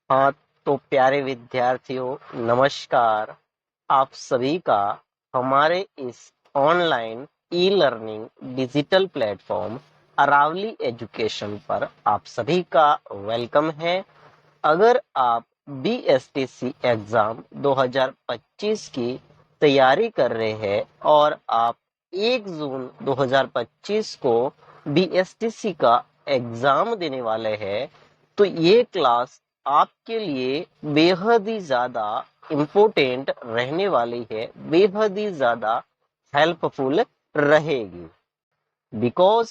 हाँ, तो प्यारे विद्यार्थियों, नमस्कार। आप सभी का हमारे इस online e learning digital platform Aravali education पर आप सभी का वेलकम है। अगर आप बीएसटीसी एग्जाम 2025 की तैयारी कर रहे हैं और आप 1 जून 2025 को बीएसटीसी का एग्जाम देने वाले हैं, तो ये क्लास आपके लिए बेहद ही ज्यादा इम्पोर्टेंट रहने वाली है, बेहद ही ज्यादा हेल्पफुल रहेगी। बिकॉज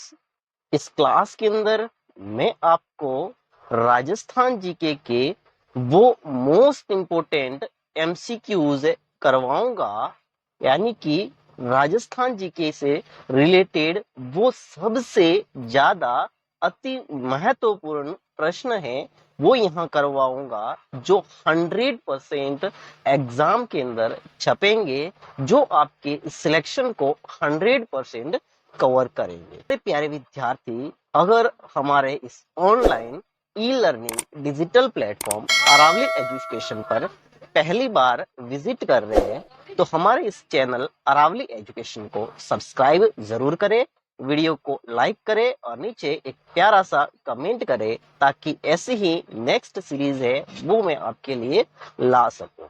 इस क्लास के अंदर मैं आपको राजस्थान जीके के वो मोस्ट इम्पोर्टेंट एमसीक्यूज करवाऊंगा, यानी कि राजस्थान जीके से रिलेटेड वो सबसे ज्यादा अति महत्वपूर्ण प्रश्न है, वो यहाँ करवाऊंगा, जो 100% एग्जाम के अंदर छपेंगे, जो आपके सिलेक्शन को 100% कवर करेंगे। तो प्यारे विद्यार्थी, अगर हमारे इस online e learning digital platform Aravali education पर पहली बार विजिट कर रहे हैं, तो हमारे इस चैनल अरावली एजुकेशन को सब्सक्राइब जरूर करें, वीडियो को लाइक करें और नीचे एक प्यारा सा कमेंट करें, ताकि ऐसी ही नेक्स्ट सीरीज है वो मैं आपके लिए ला सकूं।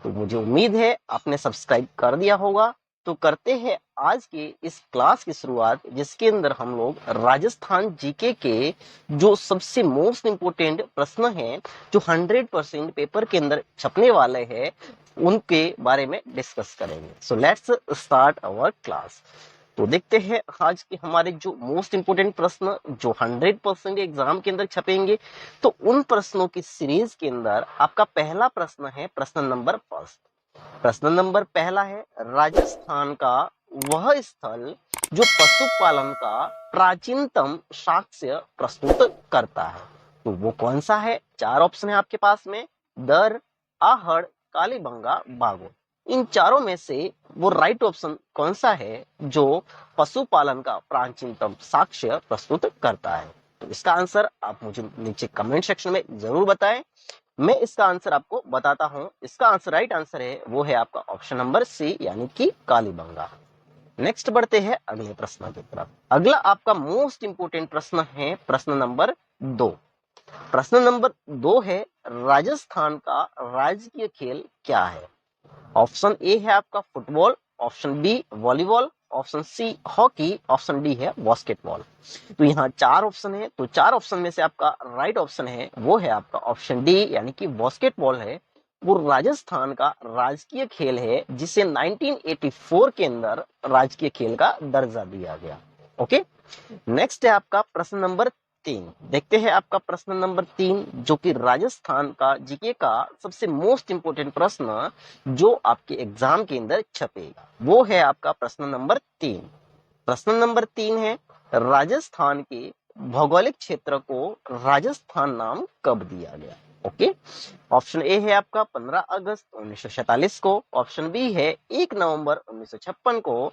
तो मुझे उम्मीद है आपने सब्सक्राइब कर दिया होगा। तो करते हैं आज की इस क्लास की शुरुआत, जिसके अंदर हम लोग राजस्थान जीके के जो सबसे मोस्ट इंपोर्टेंट प्रश्न हैं, जो 100% पेपर के अंदर छपने वाले हैं, उनके बारे में डिस्कस करेंगे। So let's start our class. तो देखते हैं आज के हमारे जो मोस्ट इंपोर्टेंट प्रश्न जो 100% एग्जाम के अंदर छपेंगे। तो उन प्रश्नों की सीरीज के अंदर आपका पहला प्रश्न है प्रश्न नंबर फर्स्ट। प्रश्न नंबर पहला है, राजस्थान का वह स्थल जो पशुपालन का प्राचीनतम साक्ष्य प्रस्तुत करता है, तो वो कौन सा है? 4 ऑप्शन है आपके पास में, दर, आहड़, कालीबंगा, बागोल। इन चारों में से वो राइट ऑप्शन कौन सा है जो पशुपालन का प्राचीनतम साक्ष्य प्रस्तुत करता है? तो इसका आंसर आप मुझे नीचे कमेंट सेक्शन में जरूर बताएं। मैं इसका आंसर आपको बताता हूं। इसका आंसर राइट आंसर है वो है आपका ऑप्शन नंबर सी, यानी कि कालीबंगा। नेक्स्ट बढ़ते हैं अगले प्रश्न की तरफ। अगला आपका मोस्ट इंपोर्टेंट प्रश्न है प्रश्न नंबर 2। प्रश्न नंबर 2 है, राजस्थान का राजकीय खेल क्या है? ऑप्शन ए है आपका football, option B volleyball, option C hockey, option D है बास्केटबॉल। तो यहाँ 4 ऑप्शन है, तो 4 ऑप्शन में से आपका राइट ऑप्शन है वो है आपका ऑप्शन डी, यानी कि बास्केटबॉल है। वो राजस्थान का राजकीय खेल है, जिसे 1984 के अंदर राजकीय खेल का दर्जा दिया गया। ओके, नेक्स्ट है आपका प्रश्न नंबर 3। देखते हैं आपका प्रश्न नंबर 3, जो कि राजस्थान का जीके का सबसे मोस्ट इंपोर्टेंट प्रश्न जो आपके एग्जाम के अंदर छपेगा, वो है आपका प्रश्न नंबर 3। प्रश्न नंबर 3 है, राजस्थान के भौगोलिक क्षेत्र को राजस्थान नाम कब दिया गया? ओके, ऑप्शन ए है आपका 15 अगस्त 1947 को, ऑप्शन बी है 1 नवंबर 1956 को,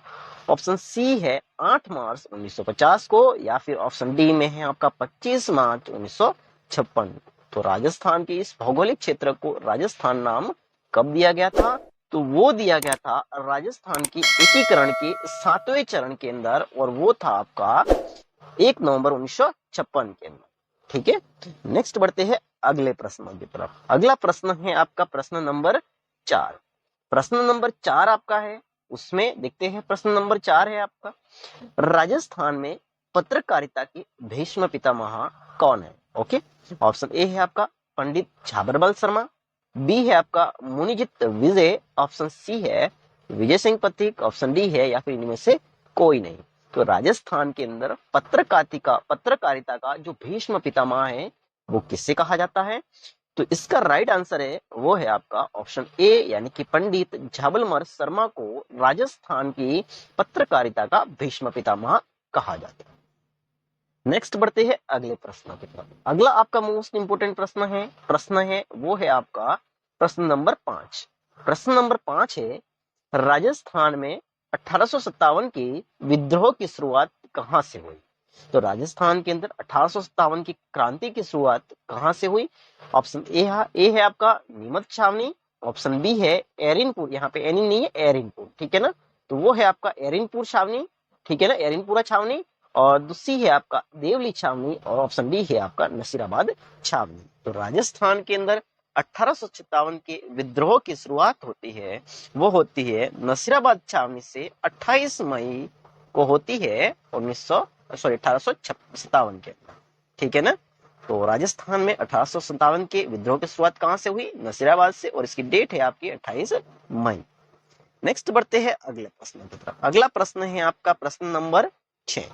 ऑप्शन सी है 8 मार्च 1950 को, या फिर ऑप्शन डी में है आपका 25 मार्च 1956। तो राजस्थान के इस भौगोलिक क्षेत्र को राजस्थान नाम कब दिया गया था? तो वो दिया गया था राजस्थान की एकीकरण के 7वें चरण के अंदर, और वो था आपका 1 नवंबर 1956 के अंदर। ठीक है, नेक्स्ट बढ़ते हैं अगले प्रश्न की तरफ। अगला प्रश्न है आपका प्रश्न नंबर 4। प्रश्न नंबर 4 आपका है, उसमें देखते हैं प्रश्न नंबर 4 है आपका, राजस्थान में पत्रकारिता के भीष्म पितामह कौन है? ओके, ऑप्शन ए है आपका पंडित झाबरमल शर्मा, बी है आपका मुनिजित विजय, ऑप्शन सी है विजय सिंह पथिक, ऑप्शन डी है या फिर इनमें से कोई नहीं। तो राजस्थान के अंदर पत्रकारिता का जो भीष्म पितामह है वो किससे कहा जाता है? तो इसका राइट आंसर है वो है आपका ऑप्शन ए, यानी कि पंडित झाबलमल शर्मा को राजस्थान की पत्रकारिता का भीष्म पितामह कहा जाता है। नेक्स्ट बढ़ते हैं अगले प्रश्न की तरफ। अगला आपका मोस्ट इंपोर्टेंट प्रश्न है वो है आपका प्रश्न नंबर 5। प्रश्न नंबर 5 है, राजस्थान में 1857 की विद्रोह की शुरुआत कहां से हुई? तो राजस्थान के अंदर 1857 की क्रांति की शुरुआत कहां से हुई? ऑप्शन ए है आपका नीमच छावनी, ऑप्शन बी है एरिनपुर, यहाँ पे एनी नहीं है एरिनपुर, ठीक है ना, तो वो है आपका एरिनपुर छावनी, ठीक है ना, एरिनपुरा छावनी, और दूसरी है आपका देवली छावनी, और ऑप्शन डी है आपका नसीराबाद छावनी। तो राजस्थान के अंदर 1857 के विद्रोह की शुरुआत होती है, वो होती है नसीराबाद छावनी से 28 मई को होती है 1857 के अंदर, ठीक है ना। तो राजस्थान में 1857 के विद्रोह की शुरुआत कहां से हुई? नसीराबाद से, और इसकी डेट है आपकी 28 मई। नेक्स्ट बढ़ते हैं अगले प्रश्न की तरफ। अगला प्रश्न है आपका प्रश्न नंबर 6।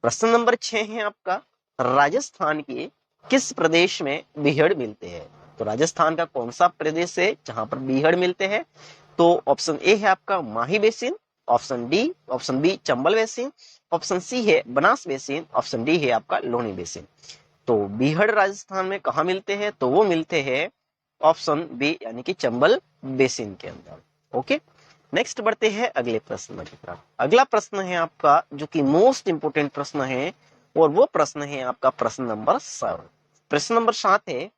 प्रश्न नंबर 6 है आपका राजस्थान के किस प्रदेश में बीहड़ मिलते हैं? तो राजस्थान का कौन सा प्रदेश है जहां पर बीहड़ मिलते हैं? तो ऑप्शन ए है आपका Mahi basin, option B Chambal basin, option C है बनास बेसिन, ऑप्शन डी है आपका लोनी बेसिन। तो बीहड़ राजस्थान में कहा मिलते हैं? तो वो मिलते हैं ऑप्शन बी यानी कि चंबल बेसिन के अंदर। ओके, नेक्स्ट बढ़ते हैं अगले प्रश्न की तरफ। अगला प्रश्न है आपका जो कि मोस्ट इंपोर्टेंट प्रश्न है, और वो प्रश्न है आपका प्रश्न नंबर 7। प्रश्न नंबर 7 है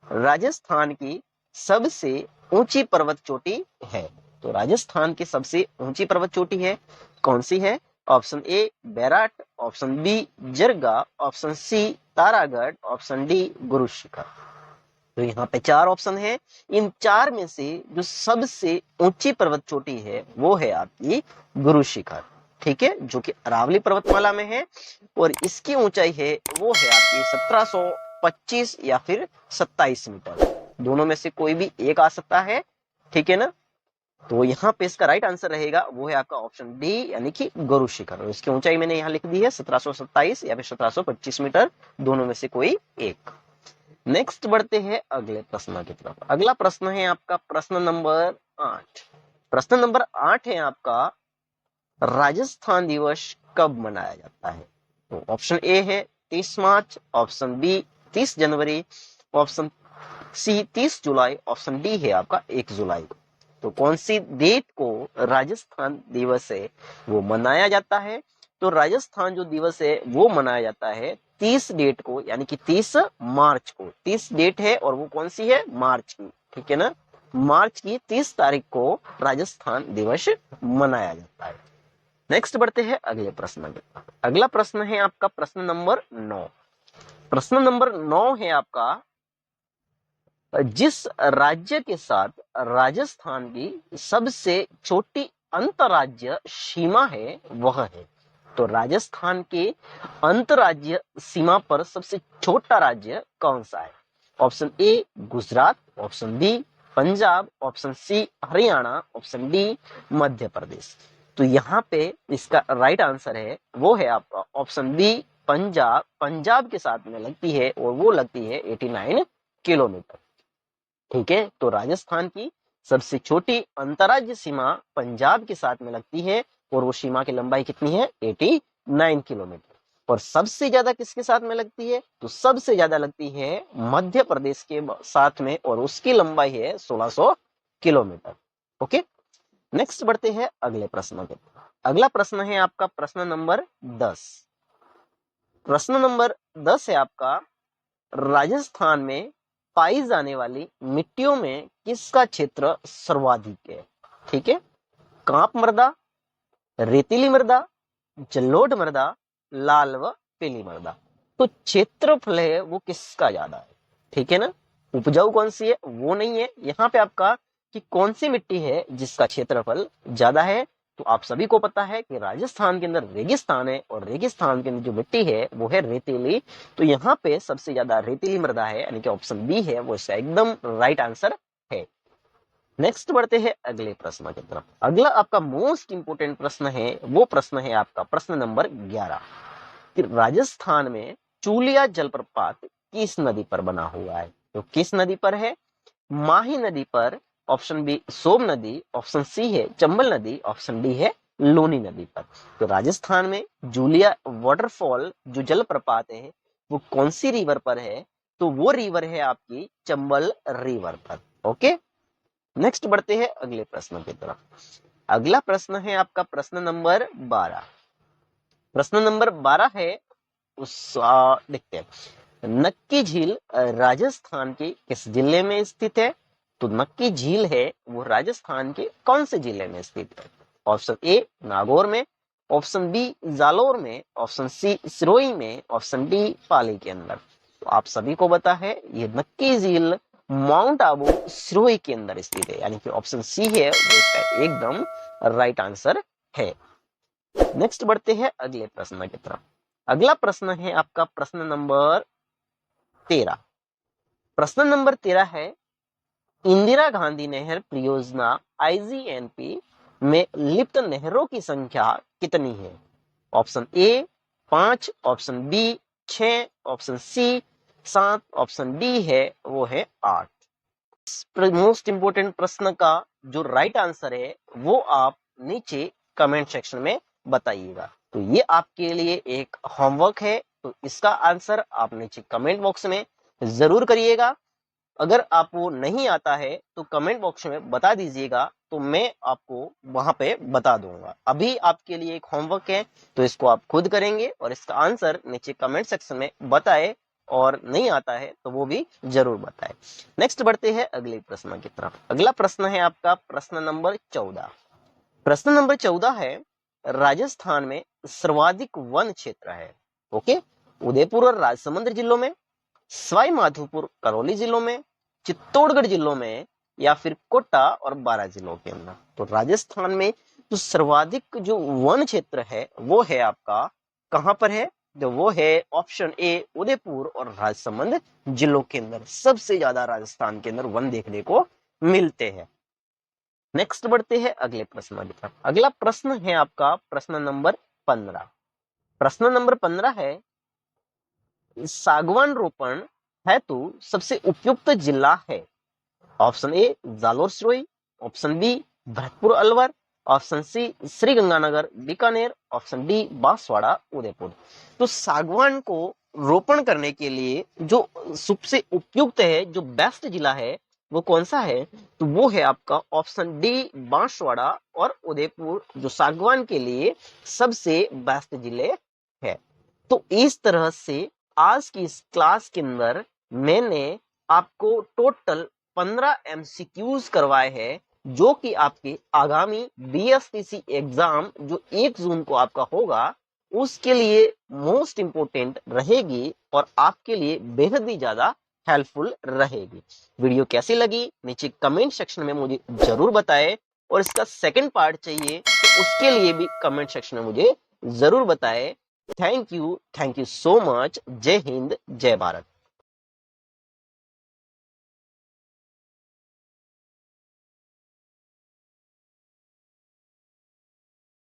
राजस्थान की सबसे ऊंची पर्वत चोटी है। तो राजस्थान की सबसे ऊंची पर्वत चोटी है, कौन सी है? Option A Bairat, option B Jarga, option C Taragarh, option D Guru Shikhar. तो यहाँ पे 4 ऑप्शन है, इन 4 में से जो सबसे ऊंची पर्वत चोटी है वो है आपकी गुरु शिखर, ठीक है, जो कि अरावली पर्वतमाला में है, और इसकी ऊंचाई है वो है आपकी 1725 या फिर 27 मीटर, दोनों में से कोई भी एक आ सकता है, ठीक है ना। तो यहाँ पे इसका राइट आंसर रहेगा वो है आपका ऑप्शन डी यानी कि गुरु शिखर, और इसकी ऊंचाई मैंने यहाँ लिख दी है 1727 या फिर 1725 मीटर, दोनों में से कोई एक। नेक्स्ट बढ़ते हैं अगले प्रश्न की तरफ। अगला प्रश्न है आपका प्रश्न नंबर 8। प्रश्न नंबर 8 है आपका राजस्थान दिवस कब मनाया जाता है? तो ऑप्शन ए है 30 मार्च, ऑप्शन बी 30 जनवरी, ऑप्शन सी 30 जुलाई, ऑप्शन डी है आपका 1 जुलाई। तो कौन सी डेट को राजस्थान दिवस है वो मनाया जाता है? तो राजस्थान जो दिवस है वो मनाया जाता है 30 डेट को, यानी कि 30 मार्च को। 30 डेट है और वो कौन सी है? मार्च की, ठीक है ना, मार्च की 30 तारीख को राजस्थान दिवस मनाया जाता है। नेक्स्ट बढ़ते हैं अगले प्रश्न में। अगला प्रश्न है आपका प्रश्न नंबर 9। प्रश्न नंबर 9 है आपका जिस राज्य के साथ राजस्थान की सबसे छोटी अंतरराज्य सीमा है वह है। तो राजस्थान के अंतरराज्य सीमा पर सबसे छोटा राज्य कौन सा है? Option A Gujarat, option B Punjab, option C Haryana, option D Madhya Pradesh. तो यहाँ पे इसका राइट आंसर है वो है आपका ऑप्शन बी पंजाब। पंजाब के साथ में लगती है और वो लगती है 89 किलोमीटर, ठीक है। तो राजस्थान की सबसे छोटी अंतरराज्य सीमा पंजाब के साथ में लगती है और वो सीमा की लंबाई कितनी है? 89 किलोमीटर। और सबसे ज्यादा किसके साथ में लगती है? तो सबसे ज्यादा लगती है मध्य प्रदेश के साथ में, और उसकी लंबाई है 1600 किलोमीटर। ओके, नेक्स्ट बढ़ते हैं अगले प्रश्न के। अगला प्रश्न है आपका प्रश्न नंबर 10। प्रश्न नंबर 10 है आपका राजस्थान में पाई जाने वाली मिट्टियों में किसका क्षेत्र सर्वाधिक है? ठीक है, कांप मृदा, रेतीली मृदा, जलोढ़ मृदा, लाल व पीली मृदा। तो क्षेत्रफल है वो किसका ज्यादा है? ठीक है ना, उपजाऊ कौन सी है वो नहीं है यहाँ पे आपका कि कौन सी मिट्टी है जिसका क्षेत्रफल ज्यादा है। तो आप सभी को पता है कि राजस्थान के अंदर रेगिस्तान है, और रेगिस्तान के अंदर जो मिट्टी है वो है रेतीली। तो यहाँ पे सबसे ज्यादा रेतीली मृदा है, यानी कि ऑप्शन बी है वो इसका एकदम राइट आंसर है। नेक्स्ट बढ़ते हैं अगले प्रश्न की तरफ। अगला आपका मोस्ट इंपोर्टेंट प्रश्न है, वो प्रश्न है आपका प्रश्न नंबर 11 कि राजस्थान में चूलिया जलप्रपात किस नदी पर बना हुआ है? तो किस नदी पर है? माही नदी पर, ऑप्शन बी सोम नदी, ऑप्शन सी है चंबल नदी, ऑप्शन डी है लोनी नदी पर। तो राजस्थान में जूलिया वाटरफॉल जो जलप्रपात है वो कौन सी रिवर पर है? तो वो रिवर है आपकी चंबल रिवर पर। ओके, नेक्स्ट बढ़ते हैं अगले प्रश्न की तरफ। अगला प्रश्न है आपका प्रश्न नंबर 12। प्रश्न नंबर 12 है, देखते हैं, नक्की झील राजस्थान के किस जिले में स्थित है? तो नक्की झील है वो राजस्थान के कौन से जिले में स्थित है? ऑप्शन ए नागौर में, ऑप्शन बी जालोर में, ऑप्शन सी सिरोही में, ऑप्शन डी पाली के अंदर। तो आप सभी को पता है ये नक्की झील माउंट आबू सिरोही के अंदर स्थित है, यानी कि ऑप्शन सी है वो इसका एकदम राइट आंसर है। नेक्स्ट बढ़ते हैं अगले प्रश्न की तरफ। अगला प्रश्न है आपका प्रश्न नंबर 13। प्रश्न नंबर 13 है, इंदिरा गांधी नहर परियोजना IGNP में लिप्त नहरों की संख्या कितनी है? Option A 5, option B 6, option C 7, option D है वो है 8। मोस्ट इंपोर्टेंट प्रश्न का जो राइट आंसर है वो आप नीचे कमेंट सेक्शन में बताइएगा। तो ये आपके लिए एक होमवर्क है, तो इसका आंसर आप नीचे कमेंट बॉक्स में जरूर करिएगा। अगर आपको नहीं आता है तो कमेंट बॉक्स में बता दीजिएगा, तो मैं आपको वहां पे बता दूंगा। अभी आपके लिए एक होमवर्क है, तो इसको आप खुद करेंगे और इसका आंसर नीचे कमेंट सेक्शन में बताए, और नहीं आता है तो वो भी जरूर बताए। नेक्स्ट बढ़ते हैं अगले प्रश्न की तरफ। अगला प्रश्न है आपका प्रश्न नंबर 14। प्रश्न नंबर 14 है, राजस्थान में सर्वाधिक वन क्षेत्र है, ओके, उदयपुर और राजसमंद जिलों में, सवाई माधोपुर करौली जिलों में, चित्तौड़गढ़ जिलों में, या फिर कोटा और बारां जिलों के अंदर। तो राजस्थान में जो सर्वाधिक जो वन क्षेत्र है वो है आपका कहां पर है? तो वो है ऑप्शन ए उदयपुर और राजसमंद जिलों के अंदर। सबसे ज्यादा राजस्थान के अंदर वन देखने को मिलते हैं। नेक्स्ट बढ़ते हैं अगले प्रश्न की तरफ। अगला प्रश्न है आपका प्रश्न नंबर 15। प्रश्न नंबर 15 है, सागवान रोपण हेतु सबसे उपयुक्त जिला है? Option A Jalore Sirohi, option B Bharatpur Alwar, option C Sriganganagar Bikaner, option D Banswara Udaipur. तो सागवान को रोपण करने के लिए जो सबसे उपयुक्त है, जो बेस्ट जिला है, वो कौन सा है? तो वो है आपका ऑप्शन डी बांसवाड़ा और उदयपुर, जो सागवान के लिए सबसे बेस्ट जिले है। तो इस तरह से आज की इस क्लास के अंदर मैंने आपको टोटल 15 MCQs करवाए हैं, जो कि आपके आगामी BSTC एग्जाम जो 1 जून को आपका होगा उसके लिए मोस्ट इंपोर्टेंट रहेगी और आपके लिए बेहद ही ज्यादा हेल्पफुल रहेगी। वीडियो कैसी लगी नीचे कमेंट सेक्शन में मुझे जरूर बताएं, और इसका सेकंड पार्ट चाहिए तो उसके लिए भी कमेंट सेक्शन में मुझे जरूर बताएं। Thank you so much. जय हिंद, जय भारत।